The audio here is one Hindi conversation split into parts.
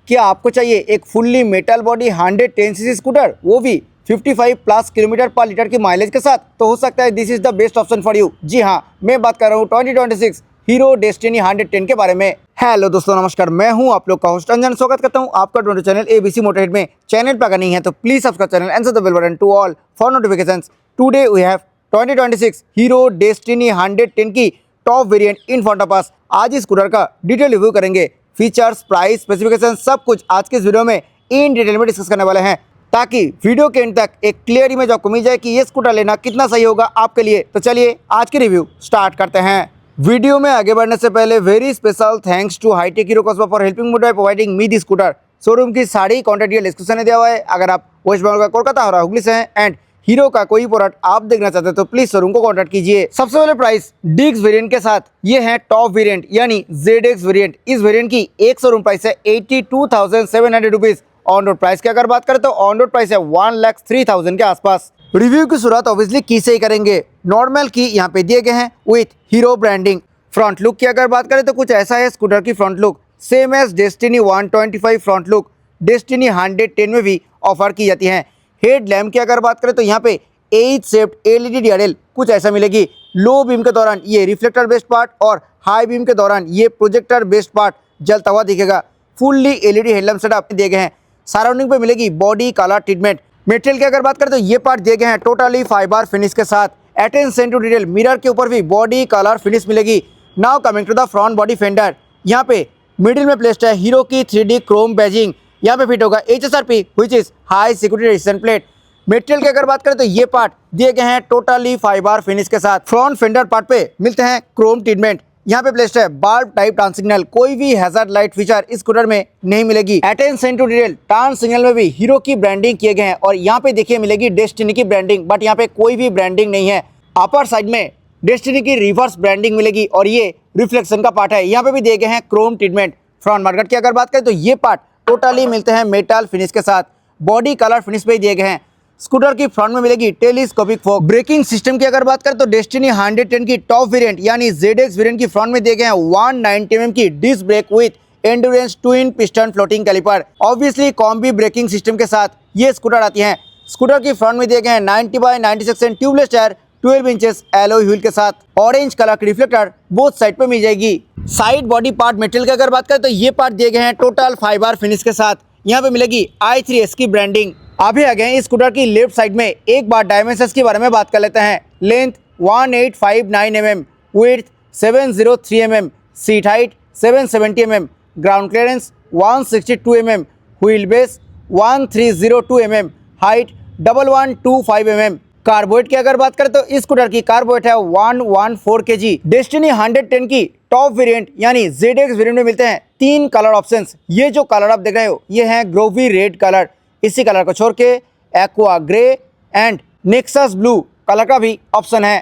क्या आपको चाहिए एक fully metal body 110 CC scooter, वो भी 55 प्लस किलोमीटर पर लीटर की माइलेज के साथ? तो हो सकता है this is the best option for you. जी हाँ, मैं बात कर रहा हूँ 2026 हीरो डेस्टिनी 110 के बारे में। हेलो दोस्तों, नमस्कार। मैं हूं आप लोग का होस्ट अंजन। स्वागत करता हूं आपका ट्वेंटी चैनल एबीसी मोटरहेड में। चैनल पर अगर नहीं है तो please subscribe channel and the bell button to all for notifications. Today we have 2026 Hero Destiny 110 की top variant in front of us. आज इस स्कूटर का डिटेल रिव्यू करेंगे। फीचर्स, प्राइस, स्पेसिफिकेशन सब कुछ आज के इस वीडियो में इन डिटेल में डिस्कस करने वाले हैं, ताकि वीडियो के एंड तक एक क्लियर इमेज आपको मिल जाए कि ये स्कूटर लेना कितना सही होगा आपके लिए। तो चलिए आज की रिव्यू स्टार्ट करते हैं। वीडियो में आगे बढ़ने से पहले very special thanks to hitech Hero Kasba for helping me by providing me the scooter. Showroom की सारी कॉन्टैक्ट डिटेल डिस्क्रिप्शन में दिया हुआ है। अगर आप वेस्ट बंगाल का कोलकाता और हुगली से हैं एंड हीरो का कोई प्रोडक्ट आप देखना चाहते हैं तो प्लीज शोरूम को कॉन्टैक्ट कीजिए। सबसे पहले प्राइस डिक्स वेरिएंट के साथ ये है टॉप वेरिएंट यानी ZX वेरिएंट। इस वेरिएंट की एक शोरूम प्राइस है 82,700 रुपीज। ऑन रोड प्राइस की अगर बात करें तो ऑन रोड प्राइस है 1,03,000 के आसपास। रिव्यू की शुरुआत ऑब्वियसली की से ही करेंगे। नॉर्मल की यहाँ पे दिए गए हैं with hero branding. Front look की अगर बात करें तो कुछ ऐसा है स्कूटर की front look, same as Destiny 125 front look Destiny 110 में भी ऑफर की जाती है। हेड लैम्प की अगर बात करें तो यहाँ पे एज शेप्ड LED DRL कुछ ऐसा मिलेगी। लो बीम के दौरान ये रिफ्लेक्टर बेस्ड पार्ट और हाई बीम के दौरान ये प्रोजेक्टर बेस्ड पार्ट जलता हुआ दिखेगा। फुल्ली LED हेडलैम्प सेटअप दिए गए हैं। सराउंडिंग पे मिलेगी बॉडी कलर ट्रीटमेंट। मटेरियल की अगर बात करें तो ये पार्ट दिए गए हैं टोटली फाइबर फिनिश के साथ। अटेंशन टू डिटेल, मिरर के ऊपर भी बॉडी कलर फिनिश मिलेगी। Now coming to the front body fender. यहाँ पे मिडिल में प्लेस्ड है हीरो की 3D क्रोम बैजिंग। यहाँ पे फिट होगा HSRP which is high security resistant plate. Material की अगर बात करें तो ये पार्ट दिए गए हैं टोटली फाइबर फिनिश के साथ। फ्रंट फेंडर पार्ट पे मिलते हैं क्रोम ट्रीटमेंट। यहाँ पे प्लेस्ड है बल्ब टाइप टर्न सिग्नल। कोई भी हैजर्ड लाइट फीचर इस स्कूटर में नहीं मिलेगी। Attention to detail, turn signal में भी हीरो की ब्रांडिंग किए गए हैं और यहाँ पे देखिए मिलेगी डेस्टिनी की ब्रांडिंग, बट यहाँ पे कोई भी ब्रांडिंग नहीं है। अपर साइड में डेस्टिनी की रिवर्स ब्रांडिंग मिलेगी और ये रिफ्लेक्शन का पार्ट है। यहाँ पे भी दिए गए हैं क्रोम ट्रीटमेंट। फ्रंट मार्केट की अगर बात करें तो ये पार्ट टोटली मिलते हैं मेटल फिनिश के साथ। बॉडी कलर फिनिश पे दिए गए हैं। स्कूटर की फ्रंट में मिलेगी टेलीस्कोपिक फोक। ब्रेकिंग सिस्टम की अगर बात करें तो डेस्टिनी 110 की टॉप वेरिएंट यानी ZX वेरिएंट की फ्रंट में दिए गए हैं 190 mm की disc brake with endurance twin piston floating caliper. Obviously combi braking system के साथ ये स्कूटर आती है। स्कूटर की फ्रंट में दिए गए हैं 90/90 section tubeless tyre 12 inches alloy wheel के साथ। ऑरेंज कलर की रिफ्लेक्टर बोथ साइड पे मिल जाएगी। साइड बॉडी पार्ट मटेरियल की अगर बात करें तो ये पार्ट दिए गए हैं टोटल फाइबर फिनिश के साथ। यहाँ पे मिलेगी i3S की ब्रांडिंग। अभी आ गए इस स्कूटर की लेफ्ट साइड में। एक बार डायमेंशंस के बारे में बात कर लेते हैं। Length 1859 mm, width 703 mm, seat height 770 mm, ground clearance 162 mm, wheel base 1302 mm, height 1125 mm। कार्बोरेट की अगर बात करें तो इस स्कूटर की कार्बोरेट है 114 kg। डेस्टिनी 110 की टॉप वेरिएंट यानी ZX वेरिएंट में मिलते हैं 3 कलर ऑप्शंस। ये जो कलर आप देख रहे हो ये है ग्रोवी रेड कलर। इसी कलर को छोड़ के aqua grey and nexus blue colour का भी ऑप्शन है।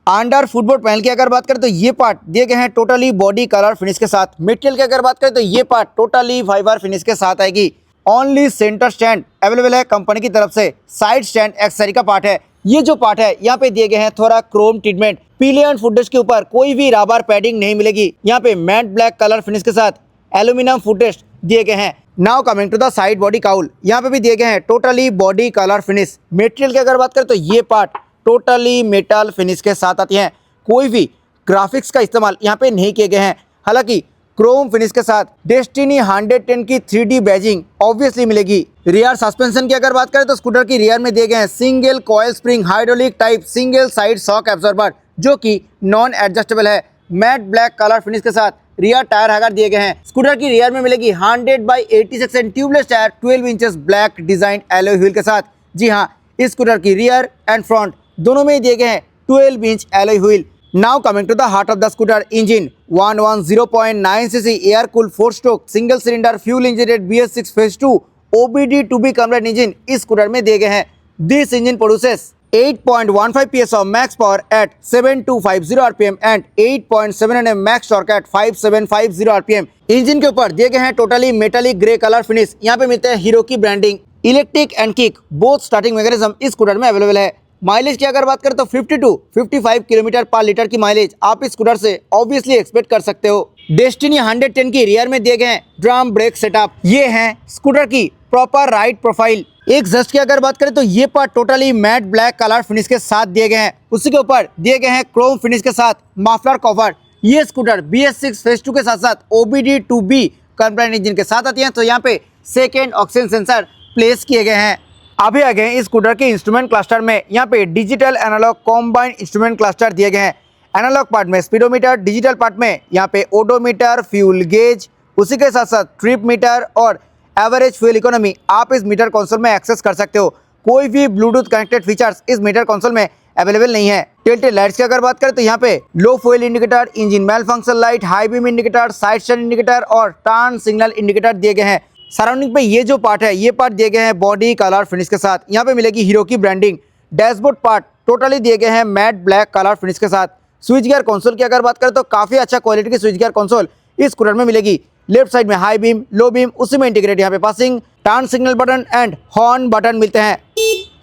अंडर फुटबोर्ड पैनल की अगर बात करें तो ये पार्ट दिए गए हैं टोटली बॉडी कलर फिनिश के साथ। मटेरियल की अगर बात करें तो ये पार्ट टोटली फाइबर फिनिश के साथ आएगी। ओनली सेंटर स्टैंड अवेलेबल है कंपनी की तरफ से। साइड स्टैंड एक्सेसरी का पार्ट है। ये जो पार्ट है यहाँ पे दिए गए हैं थोड़ा क्रोम ट्रीटमेंट। पिलियन फुटरेस्ट के ऊपर कोई भी रबर पैडिंग नहीं मिलेगी। यहाँ पे मैट ब्लैक कलर फिनिश के साथ एल्यूमिनियम फुटरेस्ट दिए गए हैं। Now coming to the side body cowl. यहाँ पे भी दिए गए हैं totally body colour finish. Material की अगर बात करें तो ये पार्ट टोटली मेटल फिनिश के साथ आती है। कोई भी ग्राफिक्स का इस्तेमाल यहाँ पे नहीं किए गए हैं। हालांकि क्रोम फिनिश के साथ डेस्टिनी 110 की 3D बैजिंग ऑब्वियसली मिलेगी। रियर सस्पेंशन की अगर बात करें तो स्कूटर की रियर में दिए गए हैं single coil spring hydraulic type single side shock absorber जो कि नॉन एडजस्टेबल है। मैट ब्लैक कलर फिनिश के साथ रियर टायर हैगर दिए गए हैं। स्कूटर की रियर में मिलेगी 100/80 section tubeless tyre 12 inches black design alloy wheel के साथ। जी हाँ, इस स्कूटर की रियर एंड फ्रंट दोनों में दिए गए हैं 12 inch alloy wheel. Now coming to the heart of the scooter, engine 110.9 cc air cool 4 stroke single cylinder fuel injected BS6 phase 2 OBD two B convert engine इस स्कूटर में दिए गए हैं। This engine produces 8.15 PS of max power at 7250 RPM and 8.7 Nm max torque at 5750 RPM। Engine के ऊपर दिए गए हैं totally metallic grey colour finish. यहाँ पे मिलते हैं हीरो की branding. Electric and kick both starting mechanism इस स्कूटर में अवेलेबल है। माइलेज की अगर बात करें तो 50 to 55 किलोमीटर पर लीटर की माइलेज आप इस स्कूटर से ऑब्वियसली एक्सपेक्ट कर सकते हो। डेस्टिनी 110 की रियर में दिए गए हैं ड्रम ब्रेक सेटअप। ये हैं स्कूटर की प्रॉपर राइड प्रोफाइल। एग्जॉस्ट की अगर बात करें तो ये part totally mat black colour finish के साथ दिए गए हैं। उसी के ऊपर दिए गए हैं क्रोम फिनिश के साथ मफलर कवर। ये स्कूटर BS6 फेज 2 के साथ साथ OBD2B कंप्लाइंट इंजन के साथ आती है। तो यहाँ पे सेकेंड ऑक्सीजन सेंसर प्लेस किए गए हैं। अभी आ गए इस स्कूटर के इंस्ट्रूमेंट क्लस्टर में। यहाँ पे digital analogue combined instrument cluster दिए गए हैं। एनालॉग पार्ट में स्पीडोमीटर, डिजिटल पार्ट में यहाँ पे ओडोमीटर, फ्यूल गेज, उसी के साथ साथ ट्रिप मीटर और एवरेज फ्यूल इकोनॉमी आप इस मीटर कंसोल में एक्सेस कर सकते हो। कोई भी ब्लूटूथ कनेक्टेड फीचर्स इस मीटर कंसोल में अवेलेबल नहीं है। टिल्टेड लाइट्स की अगर बात करें तो यहाँ पे low fuel indicator, engine malfunction light, high beam indicator, side stand indicator और टर्न सिग्नल इंडिकेटर दिए गए हैं। सराउंडिंग पे ये जो पार्ट है ये पार्ट दिए गए हैं बॉडी कलर फिनिश के साथ। यहाँ पे मिलेगी हीरो की ब्रांडिंग। डैशबोर्ड पार्ट टोटली दिए गए हैं मैट ब्लैक कलर फिनिश के साथ। स्विच गियर कंसोल की अगर बात करें तो काफी अच्छा क्वालिटी की स्विच गियर कंसोल इस स्कूटर में मिलेगी। लेफ्ट साइड में हाई बीम, लो बीम, उसी में इंटीग्रेट यहाँ पे passing, turn signal button and horn button मिलते हैं।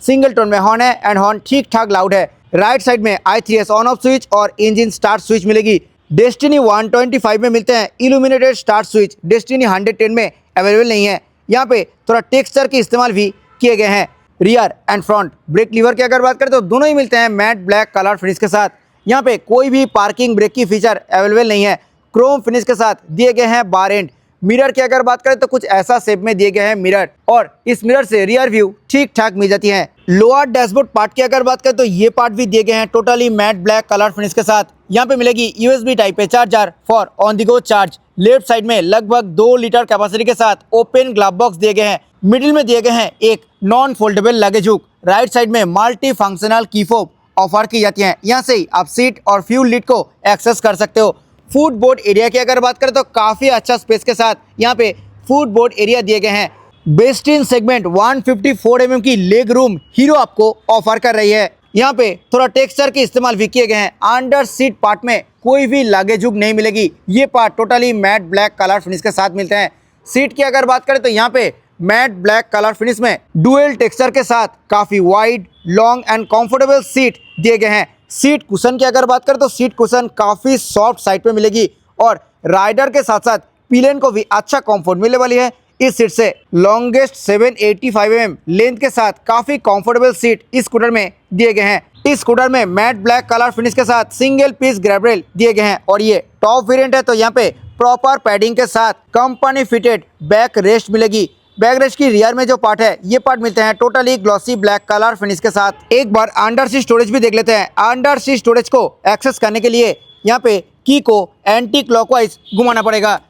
सिंगल टोन में हॉर्न है एंड हॉर्न ठीक ठाक लाउड है। राइट साइड में I3S ऑन ऑफ स्विच और इंजन स्टार्ट स्विच मिलेगी। डेस्टिनी 125 में मिलते हैं इल्यूमिनेटेड स्टार्ट स्विच। डेस्टिनी 110 में अवेलेबल नहीं है। यहाँ पे थोड़ा टेक्सचर के इस्तेमाल भी किए गए हैं। Rear and front brake lever की अगर बात करें तो दोनों ही मिलते हैं मैट ब्लैक कलर फिनिश के साथ। यहाँ पे कोई भी पार्किंग ब्रेक की फीचर अवेलेबल नहीं है। क्रोम फिनिश के साथ दिए गए हैं बार एंड। मिरर की अगर बात करें तो कुछ ऐसा शेप में दिए गए हैं मिरर और इस मिरर से रियर व्यू ठीक ठाक मिल जाती है। लोअर डैशबोर्ड पार्ट की अगर बात करें तो ये पार्ट भी दिए गए हैं totally mat black colour finish के साथ। यहाँ पे मिलेगी USB type A charger for on the go charge. Left side में लगभग 2 लीटर कैपेसिटी के साथ ओपन ग्लास बॉक्स दिए गए हैं। मिडिल में दिए गए हैं एक non foldable luggage hook. Right side में मल्टी फंक्शनल की फोब ऑफर की जाती है। यहाँ से ही आप सीट और फ्यूल लिड को एक्सेस कर सकते हो। फूड बोर्ड एरिया की अगर बात करें तो काफी अच्छा स्पेस के साथ यहाँ पे फूड बोर्ड एरिया दिए गए हैं। बेस्ट इन सेगमेंट 154 mm की लेग रूम हीरो आपको ऑफर कर रही है। यहाँ पे थोड़ा टेक्सचर के इस्तेमाल भी किए गए हैं। अंडर सीट पार्ट में कोई भी लगेज हुक नहीं मिलेगी। ये part totally mat black colour finish के साथ मिलते हैं। सीट की अगर बात करें तो यहाँ पे मैट ब्लैक कलर फिनिश में डुअल टेक्सचर के साथ काफी wide, long and comfortable seat दिए गए हैं। सीट कुशन की अगर बात करें तो सीट कुशन काफी सॉफ्ट साइड पे मिलेगी और राइडर के साथ साथ पिलियन को भी अच्छा कंफर्ट मिलने वाली है। इस सीट से लॉन्गेस्ट 785 mm लेंथ के साथ काफी कंफर्टेबल सीट इस स्कूटर में दिए गए हैं। इस स्कूटर में मैट ब्लैक कलर फिनिश के साथ सिंगल पीस ग्रैब रेल दिए गए हैं और ये टॉप वेरिएंट है तो यहाँ पे प्रॉपर पैडिंग के साथ कंपनी फिटेड बैक रेस्ट मिलेगी। बैक रेस्ट की रियर में जो पार्ट है ये पार्ट मिलते हैं totally glossy black colour finish के साथ। एक बार अंडर सीट स्टोरेज भी देख लेते हैं। अंडर सीट स्टोरेज को एक्सेस करने के लिए यहाँ पे की को एंटी क्लॉकवाइज घुमाना पड़ेगा।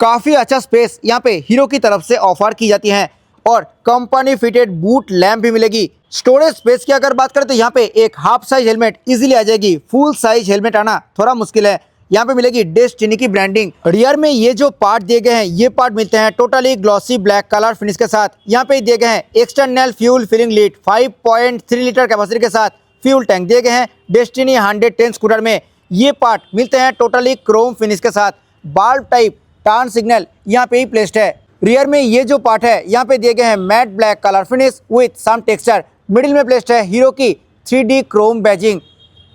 काफी अच्छा स्पेस यहाँ पे हीरो की तरफ से ऑफर की जाती है और कंपनी फिटेड बूट लैम्प भी मिलेगी। स्टोरेज स्पेस की अगर बात करें तो यहाँ पे एक हाफ साइज हेलमेट इजीली आ जाएगी। फुल साइज हेलमेट आना थोड़ा मुश्किल है। यहाँ पे मिलेगी डेस्टिनी की ब्रांडिंग। रियर में ये जो पार्ट दिए गए हैं ये पार्ट मिलते हैं totally glossy black colour finish के साथ। यहाँ पे दिए गए हैं external fuel filling lid 5.3 litre capacity के साथ फ्यूल टैंक दिए गए हैं। डेस्टिनी 110 स्कूटर में ये पार्ट मिलते हैं टोटली क्रोम फिनिश के साथ। बाल्ब टाइप टर्न सिग्नल यहाँ पे ही प्लेस्ड है। रियर में ये जो पार्ट है यहाँ पे दिए गए हैं matte black colour finish with some texture. Middle में प्लेस्ड है हीरो की 3D chrome badging.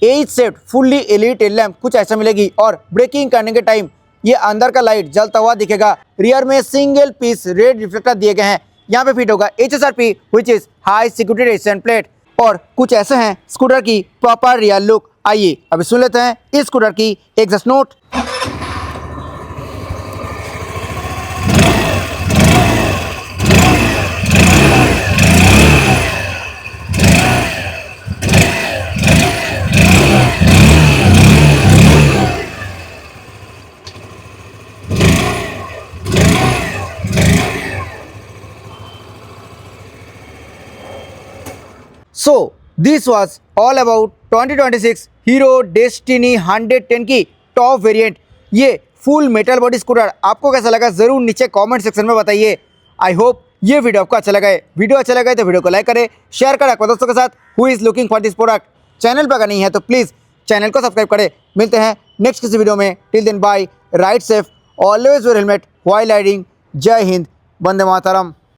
Edge shaped fully LED tail lamp कुछ ऐसा मिलेगी और ब्रेकिंग करने के टाइम ये अंदर का लाइट जलता हुआ दिखेगा। रियर में सिंगल पीस रेड रिफ्लेक्टर दिए गए हैं। यहाँ पे फिट होगा HSRP which is high security resistant plate और कुछ ऐसे हैं स्कूटर की प्रॉपर रियर लुक। आइए अभी सुन लेते हैं इस स्कूटर की exhaust note. So this was all about 2026 Hero Destiny 110 की टॉप वेरिएंट। ये फुल मेटल बॉडी स्कूटर आपको कैसा लगा ज़रूर नीचे कमेंट सेक्शन में बताइए। आई होप ये वीडियो आपको अच्छा लगा है। वीडियो अच्छा लगा है तो वीडियो को लाइक करें, शेयर करें अपने दोस्तों के साथ who is looking for this product. Channel पर अगर नहीं है तो प्लीज़ चैनल को सब्सक्राइब करें। मिलते हैं नेक्स्ट किसी वीडियो में। Till then bye, ride safe, always wear helmet while riding. जय हिंद, वंदे मातरम।